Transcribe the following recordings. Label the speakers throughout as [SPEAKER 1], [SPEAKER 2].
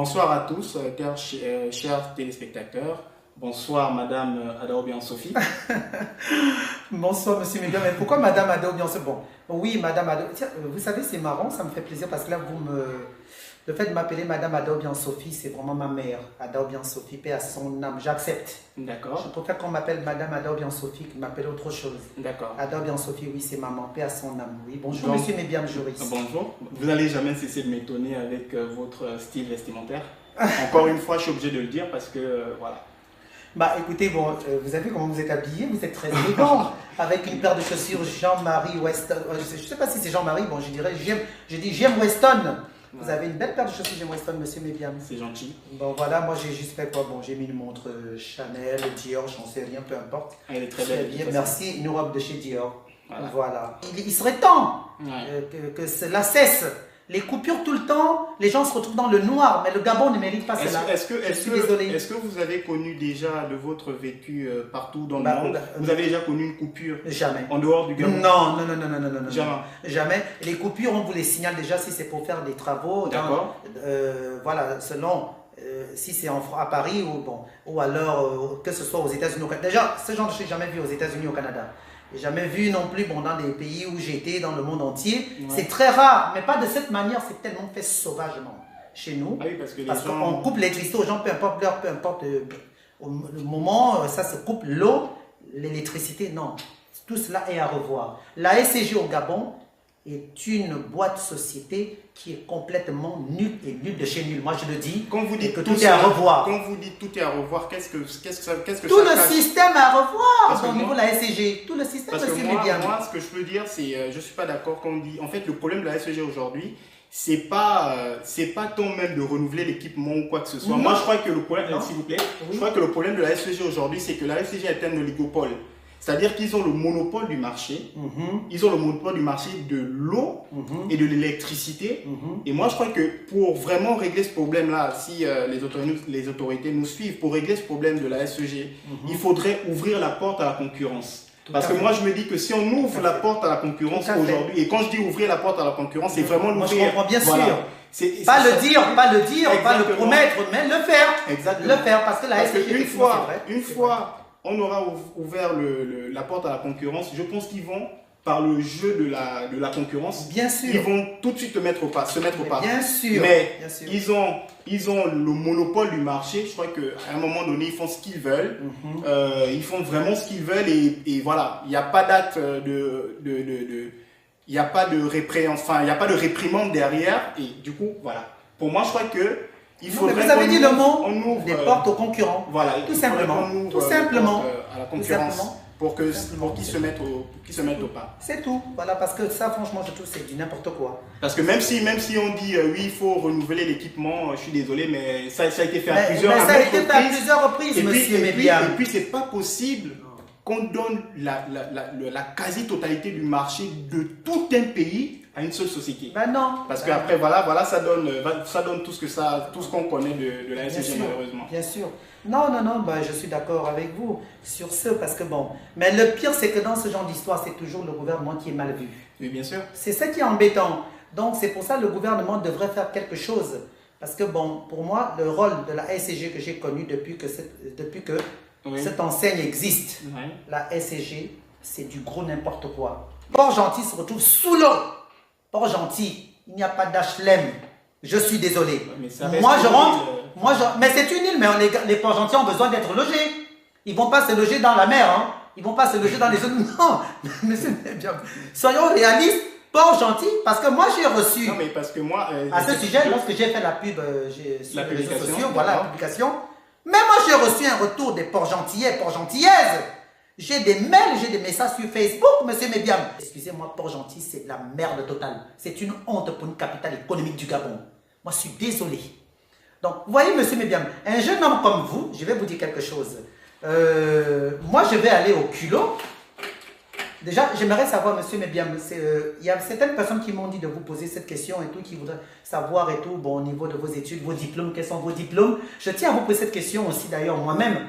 [SPEAKER 1] Bonsoir à tous, chers téléspectateurs. Bonsoir, Madame Adaobian Sophie.
[SPEAKER 2] Bonsoir, Monsieur Médiam. Mais pourquoi Madame Adaobian Sophie? Bon, oui, Madame Adaobian. Tiens, vous savez, c'est marrant, ça me fait plaisir parce que là, le fait de m'appeler Madame Adaobian Sophie, c'est vraiment ma mère. Adaobian Sophie, paix à son âme. J'accepte.
[SPEAKER 1] D'accord.
[SPEAKER 2] Je préfère qu'on m'appelle Madame Adaobian Sophie que m'appelle autre chose.
[SPEAKER 1] D'accord.
[SPEAKER 2] Adaobian Sophie, oui, c'est maman, paix à son âme. Oui, bonjour,
[SPEAKER 1] Donc,
[SPEAKER 2] Monsieur Médiam Joris.
[SPEAKER 1] Bonjour. Vous n'allez jamais cesser de m'étonner avec votre style vestimentaire. Encore une fois, je suis obligé de le dire parce que, voilà.
[SPEAKER 2] Bah écoutez, bon, vous avez vu comment vous êtes habillé, vous êtes très élégant, avec une paire de chaussures Jean-Marie Weston. Je ne sais pas si c'est Jean-Marie, bon je dirais, je dis Jem Weston. Vous avez une belle paire de chaussures Jem Weston, Monsieur Médiam.
[SPEAKER 1] C'est gentil.
[SPEAKER 2] Bon voilà, moi j'ai juste fait quoi? Bon, j'ai mis une montre Chanel, Dior, j'en sais rien, peu importe.
[SPEAKER 1] Elle est très belle.
[SPEAKER 2] Bien, merci, une robe de chez Dior.
[SPEAKER 1] Voilà.
[SPEAKER 2] Il serait temps que cela cesse. Les coupures tout le temps, les gens se retrouvent dans le noir, mais le Gabon ne mérite pas cela.
[SPEAKER 1] Est-ce que vous avez connu déjà de votre vécu partout dans le monde? Vous avez déjà connu une coupure?
[SPEAKER 2] Jamais.
[SPEAKER 1] En dehors du Gabon?
[SPEAKER 2] Non.
[SPEAKER 1] Jamais.
[SPEAKER 2] Jamais. Les coupures, on vous les signale déjà si c'est pour faire des travaux.
[SPEAKER 1] D'accord.
[SPEAKER 2] Voilà, selon si c'est à Paris ou alors que ce soit aux États-Unis. Déjà, ce genre de choses, jamais vu aux États-Unis ou au Canada. J'ai jamais vu non plus dans les pays où j'étais, dans le monde entier. Ouais. C'est très rare, mais pas de cette manière, c'est tellement fait sauvagement chez nous.
[SPEAKER 1] Ah oui, parce
[SPEAKER 2] qu'on coupe l'électricité aux gens, peu importe l'heure, peu importe le moment, ça se coupe. L'eau, l'électricité, non. Tout cela est à revoir. La SCG au Gabon est une boîte société qui est complètement nulle et nulle de chez nul. Moi, je le dis.
[SPEAKER 1] Quand vous dites
[SPEAKER 2] que tout est à revoir.
[SPEAKER 1] Quand vous dites tout est à revoir, qu'est-ce que
[SPEAKER 2] tout
[SPEAKER 1] ça
[SPEAKER 2] le système à revoir au niveau de la SCG. Tout le système,
[SPEAKER 1] parce que moi, ce que je peux dire, c'est je suis pas d'accord quand on dit. En fait, le problème de la SCG aujourd'hui, c'est pas tant même de renouveler l'équipement ou quoi que ce soit. Non. Moi, je crois que le problème, s'il vous plaît, je crois que le problème de la SCG aujourd'hui, c'est que la SCG est un oligopole. C'est-à-dire qu'ils ont le monopole du marché, ils ont le monopole du marché de l'eau et de l'électricité. Et moi, je crois que pour vraiment régler ce problème-là, si les autorités nous suivent, pour régler ce problème de la SEG, il faudrait ouvrir la porte à la concurrence. Parce que moi, je me dis que si on ouvre la porte à la concurrence aujourd'hui, et quand je dis ouvrir la porte à la concurrence, c'est vraiment l'ouvrir.
[SPEAKER 2] Moi, je comprends bien sûr. Pas le dire, pas le promettre, mais le faire.
[SPEAKER 1] Exactement.
[SPEAKER 2] Le faire, parce que la SEG,
[SPEAKER 1] une fois on aura ouvert la porte à la concurrence, je pense qu'ils vont, par le jeu de la concurrence,
[SPEAKER 2] bien sûr,
[SPEAKER 1] ils vont tout de suite se mettre au pas.
[SPEAKER 2] Bien sûr.
[SPEAKER 1] Mais
[SPEAKER 2] bien sûr.
[SPEAKER 1] Ils ont le monopole du marché. Je crois qu'à un moment donné, ils font ce qu'ils veulent. Ils font vraiment ce qu'ils veulent et voilà. Il n'y a pas date il n'y a pas de il n'y a pas de réprimande derrière. Et du coup, voilà. Pour moi, je crois que
[SPEAKER 2] vous avez dit le mot des portes aux concurrents.
[SPEAKER 1] Voilà,
[SPEAKER 2] tout simplement. Tout simplement.
[SPEAKER 1] À la concurrence. Pour qu'ils se mettent au pas.
[SPEAKER 2] C'est tout. Voilà, parce que ça, franchement, je trouve que c'est du n'importe quoi.
[SPEAKER 1] Parce que même si on dit oui, il faut renouveler l'équipement, je suis désolé, mais ça a été fait à plusieurs
[SPEAKER 2] reprises, monsieur Médiam.
[SPEAKER 1] Et puis, c'est pas possible qu'on donne la quasi-totalité du marché de tout un pays à une seule société.
[SPEAKER 2] Ben non.
[SPEAKER 1] Parce qu'après, voilà, ça donne tout ce qu'on connaît de la SCG, malheureusement.
[SPEAKER 2] Bien sûr. Non, je suis d'accord avec vous sur ce, parce que bon. Mais le pire, c'est que dans ce genre d'histoire, c'est toujours le gouvernement qui est mal vu.
[SPEAKER 1] Oui, bien sûr.
[SPEAKER 2] C'est ça qui est embêtant. Donc, c'est pour ça que le gouvernement devrait faire quelque chose. Parce que bon, pour moi, le rôle de la SCG que j'ai connu depuis que cette enseigne existe, la SCG, c'est du gros n'importe quoi. Port-Gentil se retrouve sous l'eau. Port-Gentil, il n'y a pas d'HLM. Je suis désolé. Moi, je rentre. Mais c'est une île, mais les Port-Gentils ont besoin d'être logés. Ils ne vont pas se loger dans la mer. Hein. Ils ne vont pas se loger dans les zones. Non, mais c'est bien. Soyons réalistes. Port-Gentil, parce que moi, j'ai reçu.
[SPEAKER 1] Non, mais parce que moi.
[SPEAKER 2] À ce sujet, lorsque j'ai fait la pub sur les réseaux sociaux, voilà la publication. Mais moi, j'ai reçu un retour des Port-Gentillais, Port-Gentillaises. J'ai des mails, j'ai des messages sur Facebook, monsieur Médiam. Excusez-moi, Port-Gentil, c'est de la merde totale. C'est une honte pour une capitale économique du Gabon. Moi, je suis désolé. Donc, vous voyez, monsieur Médiam, un jeune homme comme vous, je vais vous dire quelque chose. Moi, je vais aller au culot. Déjà, j'aimerais savoir, monsieur Médiam, il y a certaines personnes qui m'ont dit de vous poser cette question et tout, qui voudraient savoir et tout, bon, au niveau de vos études, vos diplômes, quels sont vos diplômes. Je tiens à vous poser cette question aussi, d'ailleurs, moi-même.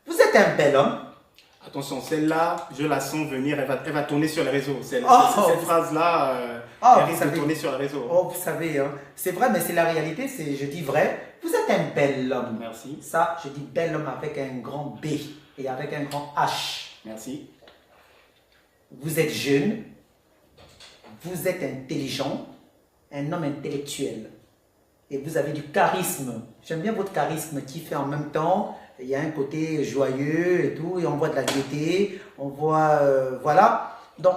[SPEAKER 2] Vous êtes un bel homme.
[SPEAKER 1] Attention, celle-là, je la sens venir, elle va tourner sur les réseaux. Cette phrase-là, elle risque de tourner sur les réseaux.
[SPEAKER 2] Oh, vous savez, hein, c'est vrai, mais c'est la réalité, je dis vrai. Vous êtes un bel homme.
[SPEAKER 1] Merci.
[SPEAKER 2] Ça, je dis bel homme avec un grand B et avec un grand H.
[SPEAKER 1] Merci.
[SPEAKER 2] Vous êtes jeune, vous êtes intelligent, un homme intellectuel. Et vous avez du charisme. J'aime bien votre charisme qui fait en même temps, il y a un côté joyeux et tout, et on voit de la gaieté, on voit, voilà. Donc,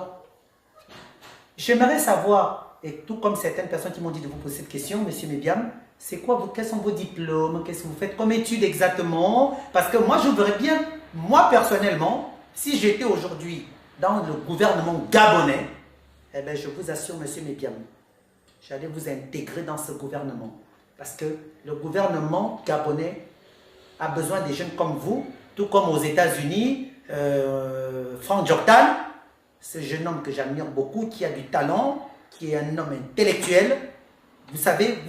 [SPEAKER 2] j'aimerais savoir, et tout comme certaines personnes qui m'ont dit de vous poser cette question, Monsieur Mébiam, c'est quoi, quels sont vos diplômes, qu'est-ce que vous faites comme études exactement? Parce que moi, je voudrais bien, moi personnellement, si j'étais aujourd'hui dans le gouvernement gabonais, eh bien, je vous assure, Monsieur Mébiam, j'allais vous intégrer dans ce gouvernement. Parce que le gouvernement gabonais a besoin des jeunes comme vous, tout comme aux États-Unis, Frank Jordan, ce jeune homme que j'admire beaucoup, qui a du talent, qui est un homme intellectuel. Vous savez,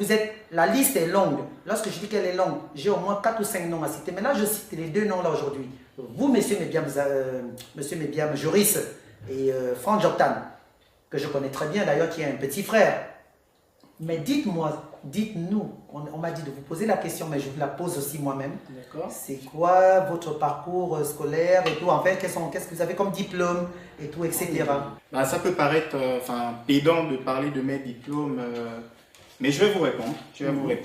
[SPEAKER 2] la liste est longue. Lorsque je dis qu'elle est longue, j'ai au moins 4 ou 5 noms à citer. Mais là, je cite les 2 noms là aujourd'hui. Vous, Monsieur Mébiam Joris et Frank Jordan, que je connais très bien d'ailleurs, qui est un petit frère. Mais dites-moi, dites-nous, on m'a dit de vous poser la question, mais je vous la pose aussi moi-même.
[SPEAKER 1] D'accord.
[SPEAKER 2] C'est quoi votre parcours scolaire et tout? En fait, qu'est-ce que vous avez comme diplôme et tout, etc.
[SPEAKER 1] Bah, ça peut paraître pédant de parler de mes diplômes, mais je vais vous répondre.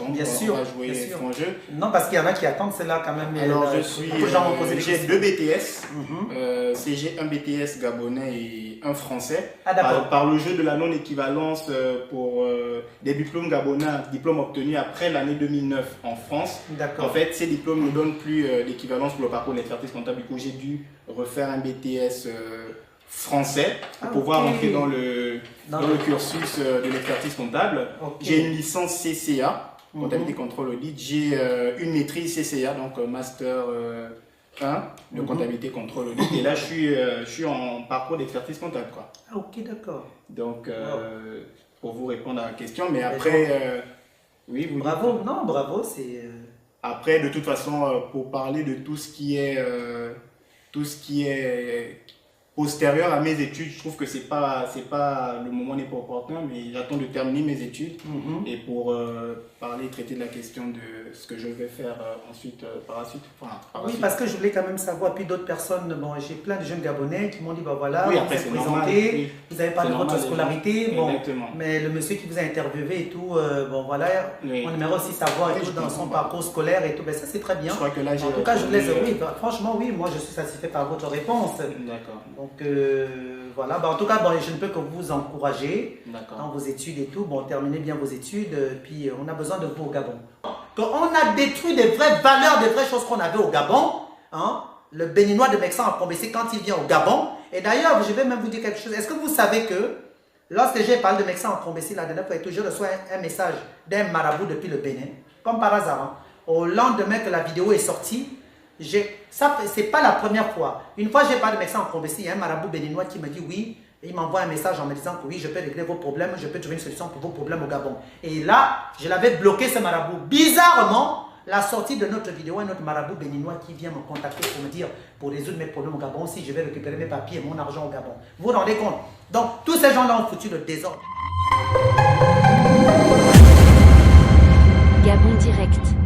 [SPEAKER 2] Bien sûr.
[SPEAKER 1] On va jouer franc jeu.
[SPEAKER 2] Non, parce qu'il y en a qui attendent cela quand même.
[SPEAKER 1] Alors, j'ai 2 BTS. J'ai un BTS gabonais et un français.
[SPEAKER 2] Ah, d'accord.
[SPEAKER 1] Par le jeu de la non-équivalence pour des diplômes gabonais, diplômes obtenus après l'année 2009 en France.
[SPEAKER 2] D'accord.
[SPEAKER 1] En fait, ces diplômes ne donnent plus d'équivalence pour le parcours d'expertise comptable. Du coup, j'ai dû refaire un BTS français pour pouvoir entrer dans le cursus de l'expertise comptable. J'ai une licence CCA, comptabilité contrôle audit. J'ai une maîtrise CCA, donc master 1 de comptabilité contrôle audit. Et là, je suis en parcours d'expertise comptable, quoi.
[SPEAKER 2] Ah, ok, d'accord.
[SPEAKER 1] Donc, pour vous répondre à la question, mais après, oui, vous
[SPEAKER 2] bravo, dites. Non, bravo, c'est.
[SPEAKER 1] Après, de toute façon, pour parler de tout ce qui est postérieur à mes études, je trouve que c'est pas le moment n'est pas opportun, mais j'attends de terminer mes études et pour traiter de la question de ce que je vais faire ensuite par la suite.
[SPEAKER 2] Oui, parce que je voulais quand même savoir, puis d'autres personnes, bon, j'ai plein de jeunes Gabonais qui m'ont dit, bah voilà,
[SPEAKER 1] oui,
[SPEAKER 2] vous êtes présenté, vous avez parlé de votre scolarité, bon, mais le monsieur qui vous a interviewé et tout, bon voilà, on aimerait aussi savoir et tout dans son parcours scolaire et tout, ben ça c'est très bien.
[SPEAKER 1] Je crois que là,
[SPEAKER 2] en tout cas, je vous laisse, oui, franchement, oui, moi je suis satisfait par votre réponse.
[SPEAKER 1] D'accord.
[SPEAKER 2] Donc voilà, en tout cas, je ne peux que vous encourager dans vos études et tout. Bon, terminez bien vos études, puis on a besoin de vous au Gabon. Quand on a détruit des vraies valeurs, des vraies choses qu'on avait au Gabon, hein, le béninois de Mexan a promis quand il vient au Gabon. Et d'ailleurs, je vais même vous dire quelque chose. Est-ce que vous savez que lorsque j'ai parlé de Mexan en promessi la dernière fois, je reçois un message d'un marabout depuis le Bénin, comme par hasard. Hein, au lendemain que la vidéo est sortie, ça, c'est pas la première fois. Une fois, j'ai parlé de Mexan en promessi, il y a un marabout béninois qui me dit oui. Et il m'envoie un message en me disant que oui, je peux régler vos problèmes, je peux trouver une solution pour vos problèmes au Gabon. Et là, je l'avais bloqué ce marabout. Bizarrement, la sortie de notre vidéo, un autre marabout béninois qui vient me contacter pour me dire, pour résoudre mes problèmes au Gabon, si je vais récupérer mes papiers et mon argent au Gabon. Vous vous rendez compte? Donc, tous ces gens-là ont foutu le désordre.
[SPEAKER 3] Gabon Direct.